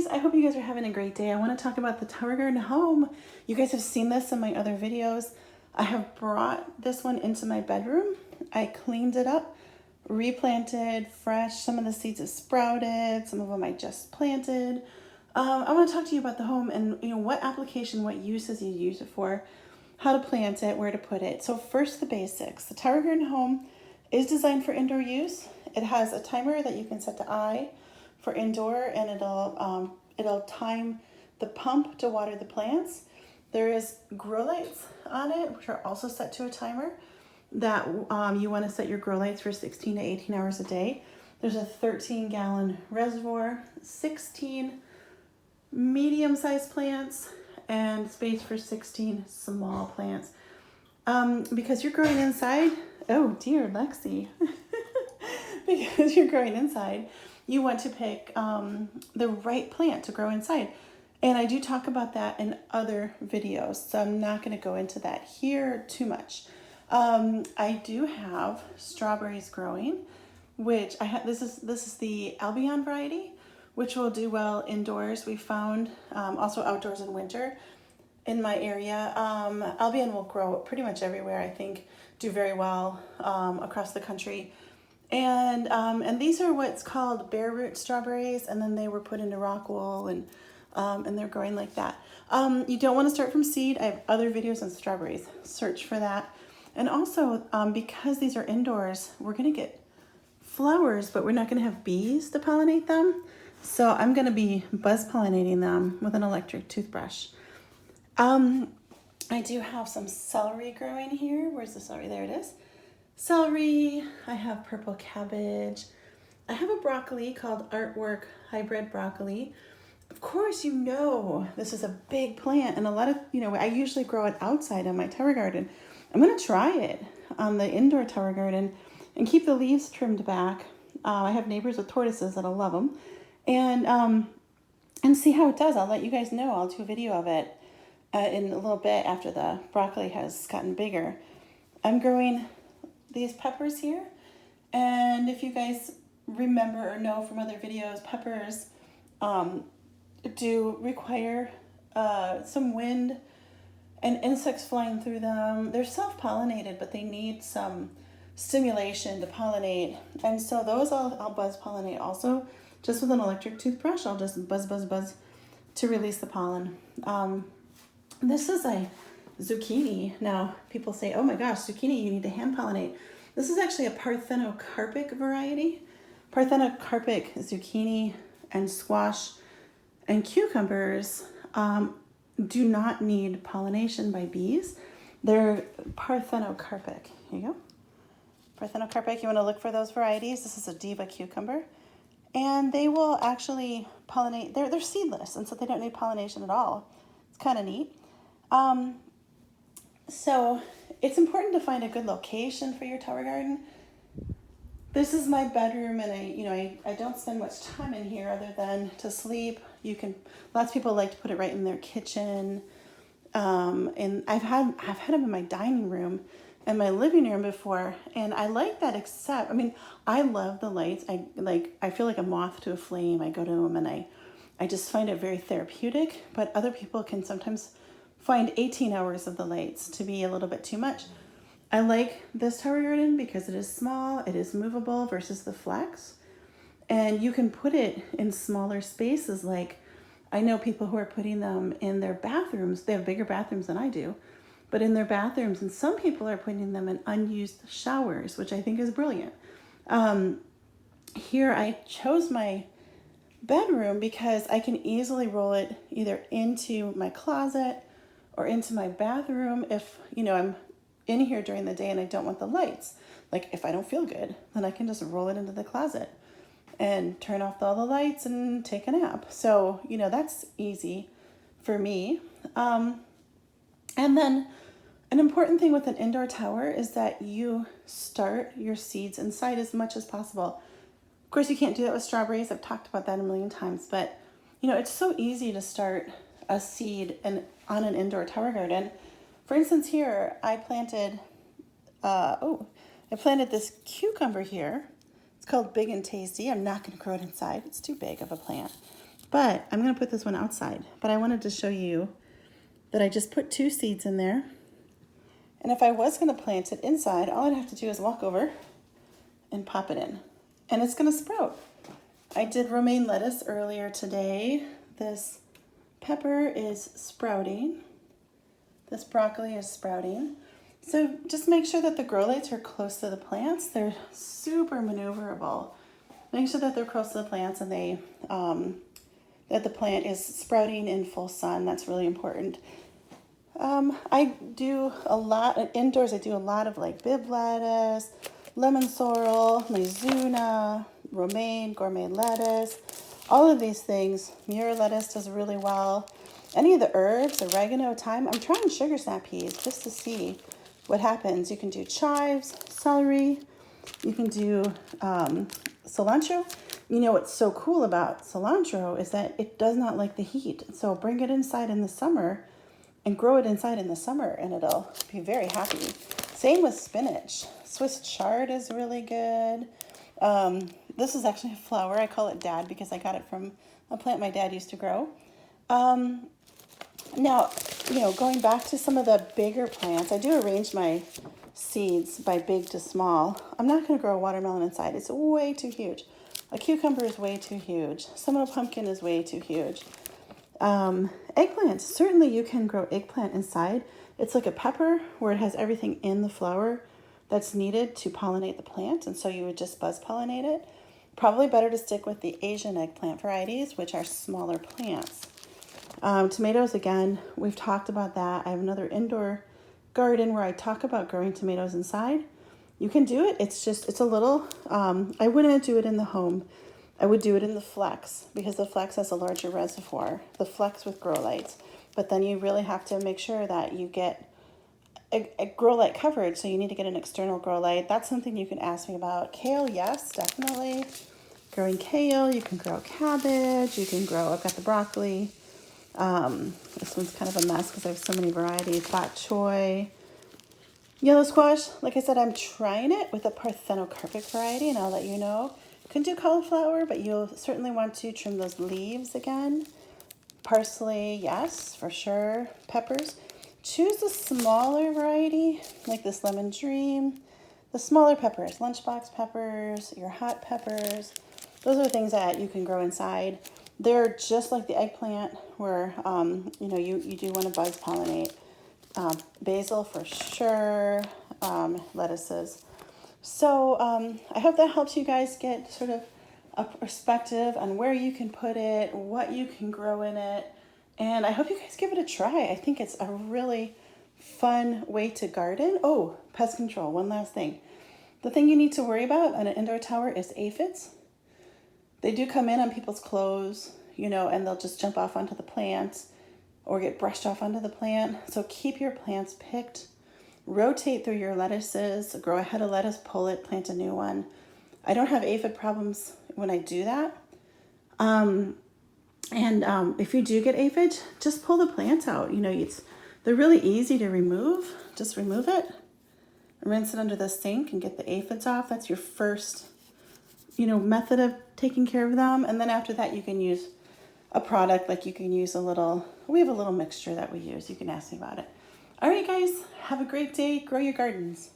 guys, I hope you guys are having a great day. I want to talk about the Tower Garden home. You guys have seen this in my other videos. I have brought this one into my bedroom. I cleaned it up, replanted fresh. Some of the seeds have sprouted. Some of them I just planted. I want to talk to you about the home and what application, what uses you use it for, how to plant it, where to put it. So first, the basics. The Tower Garden home is designed for indoor use. It has a timer that you can set to I for indoor, and it'll time the pump to water the plants. There is grow lights on it, which are also set to a timer that you want to set your grow lights for 16 to 18 hours a day. There's a 13-gallon reservoir, 16 medium-sized plants, and space for 16 small plants. Because you're growing inside, oh dear, Lexi. Because you're growing inside, you want to pick the right plant to grow inside. And I do talk about that in other videos, so I'm not going to go into that here too much. I do have strawberries growing, which I have. This is the Albion variety, which will do well indoors. We found also outdoors in winter in my area. Albion will grow pretty much everywhere. I think do very well across the country. And these are what's called bare root strawberries, and then they were put into rock wool, and they're growing like that. You don't want to start from seed. I have other videos on strawberries. Search for that. And also, because these are indoors, we're going to get flowers, but we're not going to have bees to pollinate them. So I'm going to be buzz pollinating them with an electric toothbrush. I do have some celery growing here. Where's the celery? There it is. Celery. I have purple cabbage. I have a broccoli called Artwork Hybrid Broccoli. Of course, this is a big plant, and a lot of, I usually grow it outside on my tower garden. I'm going to try it on the indoor tower garden and keep the leaves trimmed back. I have neighbors with tortoises that'll love them, and see how it does. I'll let you guys know. I'll do a video of it in a little bit after the broccoli has gotten bigger. I'm growing these peppers here, and if you guys remember or know from other videos, peppers do require some wind and insects flying through them. They're self-pollinated, but they need some stimulation to pollinate, and so those I'll buzz pollinate also, just with an electric toothbrush. I'll just buzz to release the pollen. This is a zucchini. Now people say, oh my gosh, zucchini, you need to hand pollinate. This is actually a parthenocarpic variety. Parthenocarpic zucchini and squash and cucumbers do not need pollination by bees. They're parthenocarpic. Here you go. Parthenocarpic, you want to look for those varieties. This is a diva cucumber. And they will actually pollinate. They're seedless, and so they don't need pollination at all. It's kind of neat. So it's important to find a good location for your tower garden. This is my bedroom, and I don't spend much time in here other than to sleep. Lots of people like to put it right in their kitchen. And I've had them in my dining room and my living room before, and I like that, except, I love the lights. I feel like a moth to a flame. I go to them and I just find it very therapeutic, but other people can sometimes find 18 hours of the lights to be a little bit too much. I like this tower garden because it is small, it is movable versus the Flex, and you can put it in smaller spaces. Like, I know people who are putting them in their bathrooms. They have bigger bathrooms than I do, but in their bathrooms, and some people are putting them in unused showers, which I think is brilliant. Here I chose my bedroom because I can easily roll it either into my closet or into my bathroom if, I'm in here during the day and I don't want the lights. Like, if I don't feel good, then I can just roll it into the closet and turn off all the lights and take a nap. So, that's easy for me. And then an important thing with an indoor tower is that you start your seeds inside as much as possible. Of course, you can't do that with strawberries. I've talked about that a million times, but it's so easy to start a seed on an indoor tower garden. For instance, here I planted this cucumber here. It's called Big and Tasty. I'm not going to grow it inside. It's too big of a plant. but I'm going to put this one outside. But I wanted to show you that I just put 2 seeds in there. And if I was going to plant it inside, all I'd have to do is walk over and pop it in. And it's going to sprout. I did romaine lettuce earlier today. This pepper is sprouting. This broccoli is sprouting. So just make sure that the grow lights are close to the plants. They're super maneuverable. Make sure that they're close to the plants and they that the plant is sprouting in full sun. That's really important. I do a lot indoors. I do a lot of like bib lettuce, lemon sorrel, mizuna, romaine, gourmet lettuce, all of these things. Muir lettuce does really well. Any of the herbs, oregano, thyme. I'm trying sugar snap peas just to see what happens. You can do chives, celery. You can do cilantro. You know what's so cool about cilantro is that it does not like the heat. So bring it inside in the summer and grow it inside in the summer and it'll be very happy. Same with spinach. Swiss chard is really good. This is actually a flower. I call it Dad because I got it from a plant my dad used to grow. Now, you know, going back to some of the bigger plants, I do arrange my seeds by big to small. I'm not going to grow a watermelon inside. It's way too huge. A cucumber is way too huge. Some of the pumpkin is way too huge. Eggplants, certainly you can grow eggplant inside. It's like a pepper where it has everything in the flower that's needed to pollinate the plant. And so you would just buzz pollinate it. Probably better to stick with the Asian eggplant varieties, which are smaller plants. Tomatoes, again, we've talked about that. I have another indoor garden where I talk about growing tomatoes inside. You can do it. It's a little, I wouldn't do it in the home. I would do it in the flex because the flex has a larger reservoir, the flex with grow lights. But then you really have to make sure that you get a grow light coverage. So you need to get an external grow light. That's something you can ask me about. Kale, yes, definitely. Growing kale, you can grow cabbage, you can grow, I've got the broccoli. This one's kind of a mess because I have so many varieties. Bok choy. Yellow squash, like I said, I'm trying it with a parthenocarpic variety, and I'll let you know. You can do cauliflower, but you'll certainly want to trim those leaves again. Parsley, yes, for sure. Peppers. Choose a smaller variety, like this Lemon Dream. The smaller peppers, lunchbox peppers, your hot peppers. Those are things that you can grow inside. They're just like the eggplant where, you know, you do want to buzz pollinate. Basil for sure, lettuces. So I hope that helps you guys get sort of a perspective on where you can put it, what you can grow in it. And I hope you guys give it a try. I think it's a really fun way to garden. Oh, pest control, one last thing. The thing you need to worry about on an indoor tower is aphids. They do come in on people's clothes, you know, and they'll just jump off onto the plants or get brushed off onto the plant. So keep your plants picked. Rotate through your lettuces. Grow a head of lettuce, pull it, plant a new one. I don't have aphid problems when I do that. If you do get aphids, just pull the plants out. You know, they're really easy to remove. Just remove it. Rinse it under the sink and get the aphids off. That's your first, you know, method of taking care of them. And then after that, you can use a product, like you can use we have a little mixture that we use. You can ask me about it. All right, guys, have a great day. Grow your gardens.